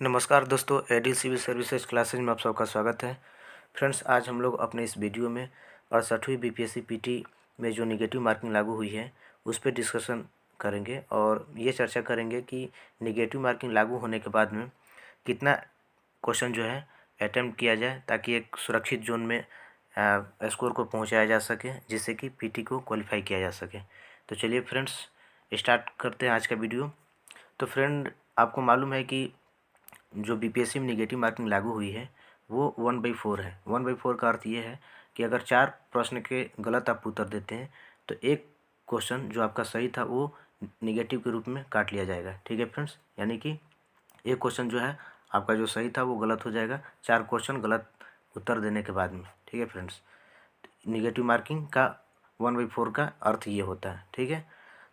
नमस्कार दोस्तों, AD civil services classes में आप सबका स्वागत है। फ्रेंड्स, आज हम लोग अपने इस वीडियो में 68वीं बीपीएससी पीटी में जो नेगेटिव मार्किंग लागू हुई है उस पर डिस्कशन करेंगे और ये चर्चा करेंगे कि नेगेटिव मार्किंग लागू होने के बाद में कितना क्वेश्चन जो है अटैम्प्ट किया जाए ताकि एक सुरक्षित जोन में स्कोर को पहुँचाया जा सके, जिससे कि पीटी को क्वालिफाई किया जा सके। तो चलिए फ्रेंड्स, स्टार्ट करते हैं आज का वीडियो। तो फ्रेंड, आपको मालूम है कि जो बीपीएससी में नेगेटिव मार्किंग लागू हुई है वो 1/4 है। 1/4 का अर्थ ये है कि अगर 4 प्रश्न के गलत आप उत्तर देते हैं तो एक क्वेश्चन जो आपका सही था वो नेगेटिव के रूप में काट लिया जाएगा। ठीक है फ्रेंड्स, यानी कि एक क्वेश्चन जो है आपका जो सही था वो गलत हो जाएगा 4 क्वेश्चन गलत उत्तर देने के बाद में। ठीक है फ्रेंड्स, नेगेटिव मार्किंग का 1/4 का अर्थ ये होता है। ठीक है,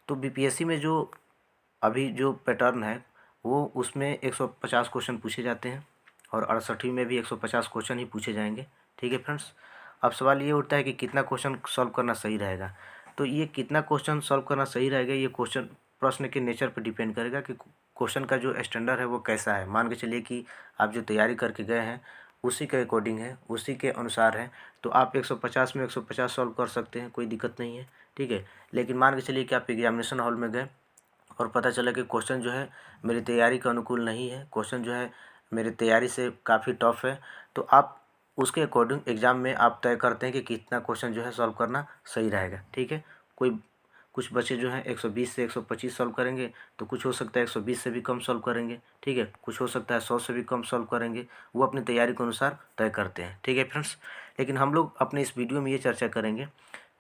तो बीपीएससी में जो अभी जो पैटर्न है वो उसमें 150 क्वेश्चन पूछे जाते हैं और 68वीं में भी 150 क्वेश्चन ही पूछे जाएंगे। ठीक है फ्रेंड्स, अब सवाल ये उठता है कि कितना क्वेश्चन सॉल्व करना सही रहेगा। तो ये कितना क्वेश्चन सॉल्व करना सही रहेगा, ये क्वेश्चन प्रश्न के नेचर पर डिपेंड करेगा कि क्वेश्चन का जो स्टैंडर्ड है वो कैसा है। मान के चलिए कि आप जो तैयारी करके गए हैं उसी के अकॉर्डिंग है, उसी के अनुसार है, तो आप 150 में 150 सॉल्व कर सकते हैं, कोई दिक्कत नहीं है। ठीक है, लेकिन मान के चलिए कि आप एग्जामिनेशन हॉल में गए और पता चला कि क्वेश्चन जो है मेरी तैयारी के अनुकूल नहीं है, क्वेश्चन जो है मेरी तैयारी से काफ़ी टफ है, तो आप उसके अकॉर्डिंग एग्ज़ाम में आप तय करते हैं कि कितना क्वेश्चन जो है सॉल्व करना सही रहेगा। ठीक है, कोई कुछ बच्चे जो हैं 120 से 125 सॉल्व करेंगे, तो कुछ हो सकता है 120 से भी कम सॉल्व करेंगे। ठीक है, कुछ हो सकता है 100 से भी कम सॉल्व करेंगे, वो अपनी तैयारी के अनुसार तय करते हैं। ठीक है फ्रेंड्स, लेकिन हम लोग अपने इस वीडियो में ये चर्चा करेंगे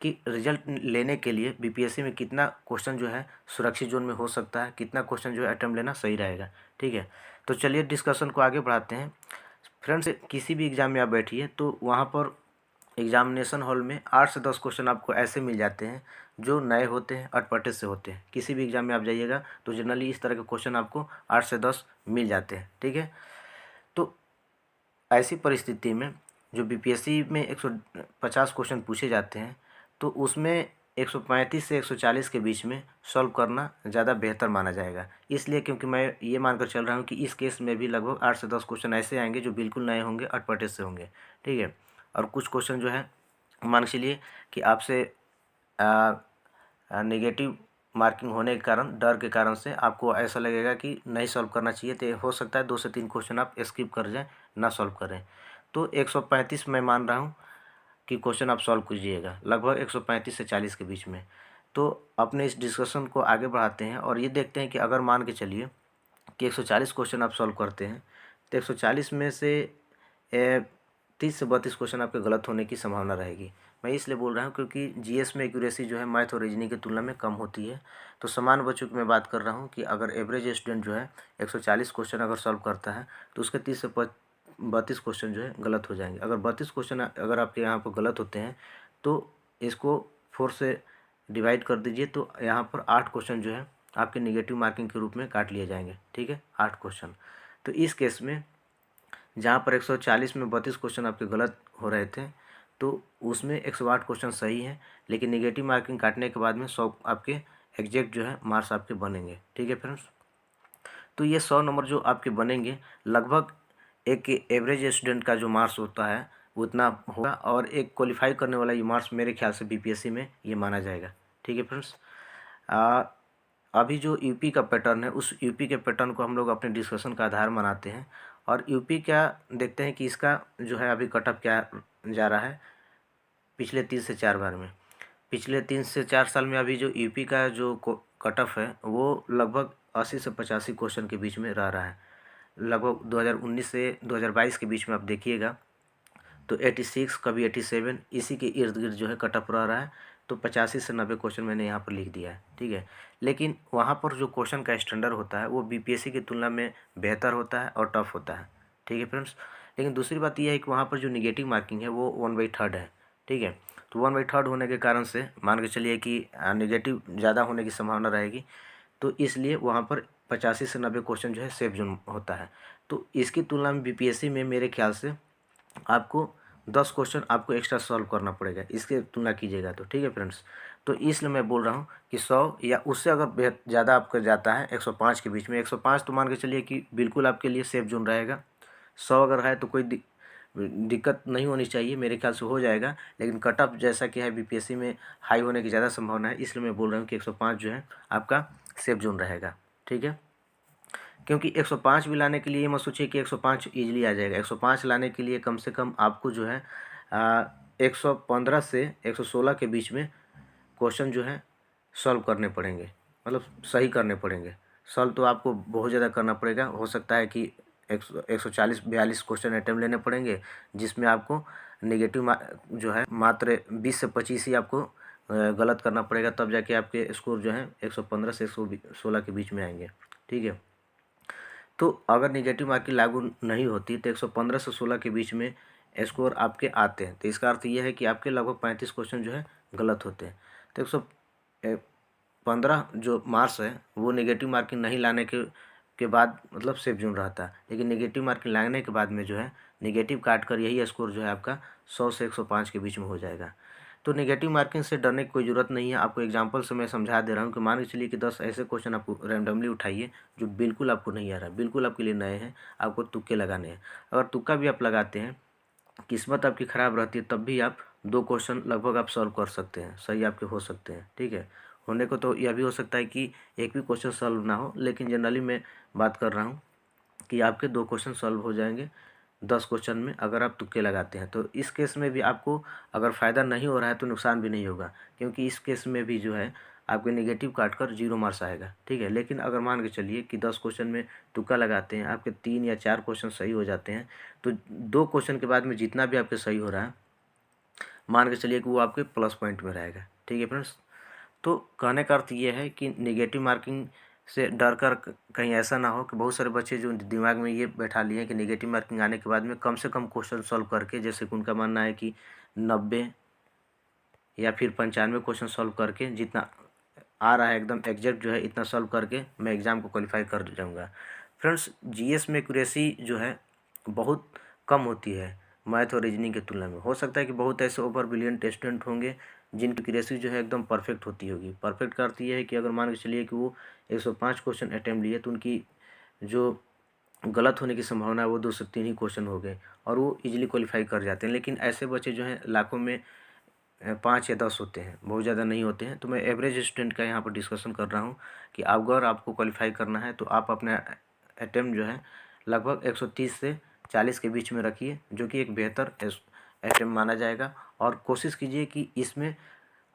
कि रिजल्ट लेने के लिए बीपीएससी में कितना क्वेश्चन जो है सुरक्षित जोन में हो सकता है, कितना क्वेश्चन जो है अटेम्प्ट लेना सही रहेगा। ठीक है, तो चलिए डिस्कशन को आगे बढ़ाते हैं। फ्रेंड्स, किसी भी एग्ज़ाम में आप बैठिए तो वहाँ पर एग्जामिनेशन हॉल में 8 से 10 क्वेश्चन आपको ऐसे मिल जाते हैं जो नए होते हैं, अटपटे से होते हैं। किसी भी एग्ज़ाम में आप जाइएगा तो जनरली इस तरह के क्वेश्चन आपको 8 से 10 मिल जाते हैं। ठीक है, तो ऐसी परिस्थिति में जो बीपीएससी में 150 क्वेश्चन पूछे जाते हैं तो उसमें 135 से 140 के बीच में सॉल्व करना ज़्यादा बेहतर माना जाएगा। इसलिए क्योंकि मैं ये मानकर चल रहा हूँ कि इस केस में भी लगभग 8 से 10 क्वेश्चन ऐसे आएंगे जो बिल्कुल नए होंगे, अटपटे से होंगे। ठीक है, और कुछ क्वेश्चन जो है मान के चलिए कि आपसे नेगेटिव मार्किंग होने के कारण, डर के कारण से आपको ऐसा लगेगा कि नहीं सॉल्व करना चाहिए, तो हो सकता है 2 से 3 क्वेश्चन आप स्किप कर जाएँ, ना सॉल्व करें। तो 135 मैं मान रहा हूँ कि क्वेश्चन आप सॉल्व कीजिएगा, लगभग 135 से 40 के बीच में। तो अपने इस डिस्कशन को आगे बढ़ाते हैं और ये देखते हैं कि अगर मान के चलिए कि 140 क्वेश्चन आप सॉल्व करते हैं तो 140 में से 30 से 32 क्वेश्चन आपके गलत होने की संभावना रहेगी। मैं इसलिए बोल रहा हूँ क्योंकि जीएस में एक्यूरेसी जो है मैथ और रीजनिंग की तुलना में कम होती है। तो समान बच्चों की मैं बात कर रहा हूँ कि अगर एवरेज स्टूडेंट जो है 140 क्वेश्चन अगर सॉल्व करता है तो उसके 30 से 32 क्वेश्चन जो है गलत हो जाएंगे। अगर 32 क्वेश्चन अगर आपके यहाँ पर गलत होते हैं तो इसको 4 से डिवाइड कर दीजिए, तो यहाँ पर 8 क्वेश्चन जो है आपके नेगेटिव मार्किंग के रूप में काट लिए जाएंगे। ठीक है, 8 क्वेश्चन। तो इस केस में जहाँ पर 140 में 32 क्वेश्चन आपके गलत हो रहे थे तो उसमें 108 क्वेश्चन सही हैं, लेकिन नेगेटिव मार्किंग काटने के बाद में 100 आपके एग्जैक्ट जो है मार्क्स आपके बनेंगे। ठीक है फ्रेंड्स, तो ये 100 नंबर जो आपके बनेंगे लगभग एक एवरेज स्टूडेंट का जो मार्क्स होता है उतना होगा, और एक क्वालिफाई करने वाला ये मार्क्स मेरे ख्याल से बीपीएससी में ये माना जाएगा। ठीक है फ्रेंड्स, अभी जो यूपी का पैटर्न है उस यूपी के पैटर्न को हम लोग अपने डिस्कशन का आधार बनाते हैं और यूपी क्या देखते हैं कि इसका जो है अभी कटअप क्या जा रहा है पिछले 3 से 4 बार में। पिछले 3 से 4 साल में अभी जो यूपी का जो कटअप है वो लगभग 80 से 85 क्वेश्चन के बीच में रह रहा है। लगभग 2019 से 2022 के बीच में आप देखिएगा तो 86, कभी 87 इसी के इर्द गिर्द जो है कटअप रह रहा है। तो 85 से 90 क्वेश्चन मैंने यहाँ पर लिख दिया है। ठीक है, लेकिन वहाँ पर जो क्वेश्चन का स्टैंडर्ड होता है वो बीपीएससी की तुलना में बेहतर होता है और टफ होता है। ठीक है फ्रेंड्स, लेकिन दूसरी बात यह है कि वहाँ पर जो निगेटिव मार्किंग है वो 1/3 है। ठीक है, तो 1/3 होने के कारण से मान के चलिए कि निगेटिव ज़्यादा होने की संभावना रहेगी, तो इसलिए वहाँ पर 85 से 90 क्वेश्चन जो है सेफ जोन होता है। तो इसकी तुलना में बीपीएससी में मेरे ख्याल से आपको 10 क्वेश्चन आपको एक्स्ट्रा सॉल्व करना पड़ेगा, इसके तुलना कीजिएगा तो। ठीक है फ्रेंड्स, तो इसलिए मैं बोल रहा हूँ कि 100 या उससे अगर ज़्यादा आपका जाता है 105 के बीच में, 105 तो मान के चलिए कि बिल्कुल आपके लिए सेफ जोन रहेगा। 100 अगर है तो कोई दिक्कत नहीं होनी चाहिए, मेरे ख्याल से हो जाएगा। लेकिन कट ऑफ जैसा कि है बीपीएससी में हाई होने की ज़्यादा संभावना है, इसलिए मैं बोल रहा हूँ कि 105 जो है आपका सेफ जोन रहेगा। ठीक है, क्योंकि 105 भी लाने के लिए मत सोचिए कि 105 ईजिली आ जाएगा। 105 लाने के लिए कम से कम आपको जो है 115 से 116 के बीच में क्वेश्चन जो है सॉल्व करने पड़ेंगे, मतलब सही करने पड़ेंगे। सॉल्व तो आपको बहुत ज़्यादा करना पड़ेगा, हो सकता है कि 140-42 क्वेश्चन अटैम्प्ट लेने पड़ेंगे, जिसमें आपको नेगेटिव जो है मात्र 20 से 25 ही आपको गलत करना पड़ेगा, तब जाके आपके स्कोर जो है 115 से 116 के बीच में आएंगे। ठीक है, तो अगर नेगेटिव मार्किंग लागू नहीं होती तो 115 से 16 के बीच में स्कोर आपके आते हैं, तो इसका अर्थ ये है कि आपके लगभग 35 क्वेश्चन जो है गलत होते हैं। तो 115 जो मार्क्स है वो नेगेटिव मार्किंग नहीं लाने के बाद मतलब सेफ जोन रहता है, लेकिन नेगेटिव मार्किंग लाने के बाद में जो है नेगेटिव काट कर यही स्कोर जो है आपका 100 से 105 के बीच में हो जाएगा। तो नेगेटिव मार्किंग से डरने की कोई ज़रूरत नहीं है। आपको एग्जांपल से मैं समझा दे रहा हूँ कि मान के चलिए कि 10 ऐसे क्वेश्चन आपको रैंडमली उठाइए जो बिल्कुल आपको नहीं आ रहा है, बिल्कुल आपके लिए नए हैं, आपको तुक्के लगाने हैं। अगर तुक्का भी आप लगाते हैं, किस्मत आपकी ख़राब रहती है, तब भी आप 2 क्वेश्चन लगभग आप सॉल्व कर सकते हैं, सही आपके हो सकते हैं। ठीक है, होने को तो यह भी हो सकता है कि एक भी क्वेश्चन सॉल्व ना हो, लेकिन जनरली मैं बात कर रहा हूँ कि आपके 2 क्वेश्चन सॉल्व हो जाएंगे 10 क्वेश्चन में, अगर आप तुक्के लगाते हैं। तो इस केस में भी आपको अगर फ़ायदा नहीं हो रहा है तो नुकसान भी नहीं होगा, क्योंकि इस केस में भी जो है आपके नेगेटिव काट कर 0 मार्क्स आएगा। ठीक है, लेकिन अगर मान के चलिए कि 10 क्वेश्चन में तुक्का लगाते हैं, आपके 3 या 4 क्वेश्चन सही हो जाते हैं, तो 2 क्वेश्चन के बाद में जितना भी आपके सही हो रहा है, मान के चलिए कि वो आपके प्लस पॉइंट में रहेगा। ठीक है फ्रेंड्स, तो कहने का अर्थ ये है कि नेगेटिव मार्किंग से डर कर कहीं ऐसा ना हो कि बहुत सारे बच्चे जो दिमाग में ये बैठा लिए हैं कि नेगेटिव मार्किंग आने के बाद में कम से कम क्वेश्चन सॉल्व करके, जैसे कि उनका मानना है कि 90 या फिर 95 क्वेश्चन सॉल्व करके, जितना आ रहा है एकदम एग्जैक्ट जो है इतना सॉल्व करके मैं एग्ज़ाम को क्वालिफाई कर जाऊँगा। फ्रेंड्स, जीएस में एक्यूरेसी जो है बहुत कम होती है मैथ और रीजनिंग की तुलना में। हो सकता है कि बहुत ऐसे ओवर ब्रिलियंट स्टूडेंट होंगे जिनकी एक्यूरेसी जो है एकदम परफेक्ट होती होगी। परफेक्ट का अर्थ ये है कि अगर मान के चलिए कि वो 105 क्वेश्चन अटैम्प्ट लिए तो उनकी जो गलत होने की संभावना है वो 2 से 3 ही क्वेश्चन हो गए और वो इजीली क्वालिफाई कर जाते हैं। लेकिन ऐसे बच्चे जो हैं लाखों में 5 या 10 होते हैं, बहुत ज़्यादा नहीं होते हैं। तो मैं एवरेज स्टूडेंट का यहाँ पर डिस्कशन कर रहा हूँ कि अगर आपको क्वालिफाई करना है तो आप अपना अटैम्प्ट जो है लगभग 130 से 40 के बीच में रखिए, जो कि एक बेहतर अटैम्प्ट माना जाएगा। और कोशिश कीजिए कि इसमें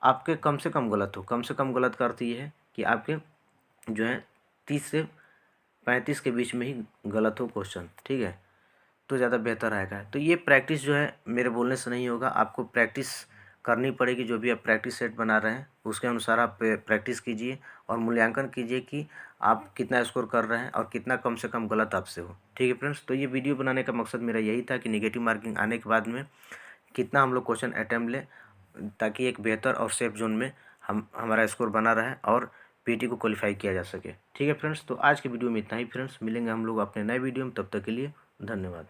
आपके कम से कम गलत हो। कम से कम गलत का अर्थ ये है कि आपके जो है 30 से 35 के बीच में ही गलत हो क्वेश्चन। ठीक है, तो ज़्यादा बेहतर रहेगा। तो ये प्रैक्टिस जो है मेरे बोलने से नहीं होगा, आपको प्रैक्टिस करनी पड़ेगी। जो भी आप प्रैक्टिस सेट बना रहे हैं उसके अनुसार आप प्रैक्टिस कीजिए और मूल्यांकन कीजिए कि आप कितना स्कोर कर रहे हैं और कितना कम से कम गलत आपसे हो। ठीक है फ्रेंड्स, तो ये वीडियो बनाने का मकसद मेरा यही था कि नेगेटिव मार्किंग आने के बाद में कितना हम लोग क्वेश्चन अटैम्प्ट लें, ताकि एक बेहतर और सेफ जोन में हमारा स्कोर बना रहे और पीटी को क्वालिफाई किया जा सके। ठीक है फ्रेंड्स, तो आज के वीडियो में इतना ही फ्रेंड्स, मिलेंगे हम लोग अपने नए वीडियो में, तब तक के लिए धन्यवाद।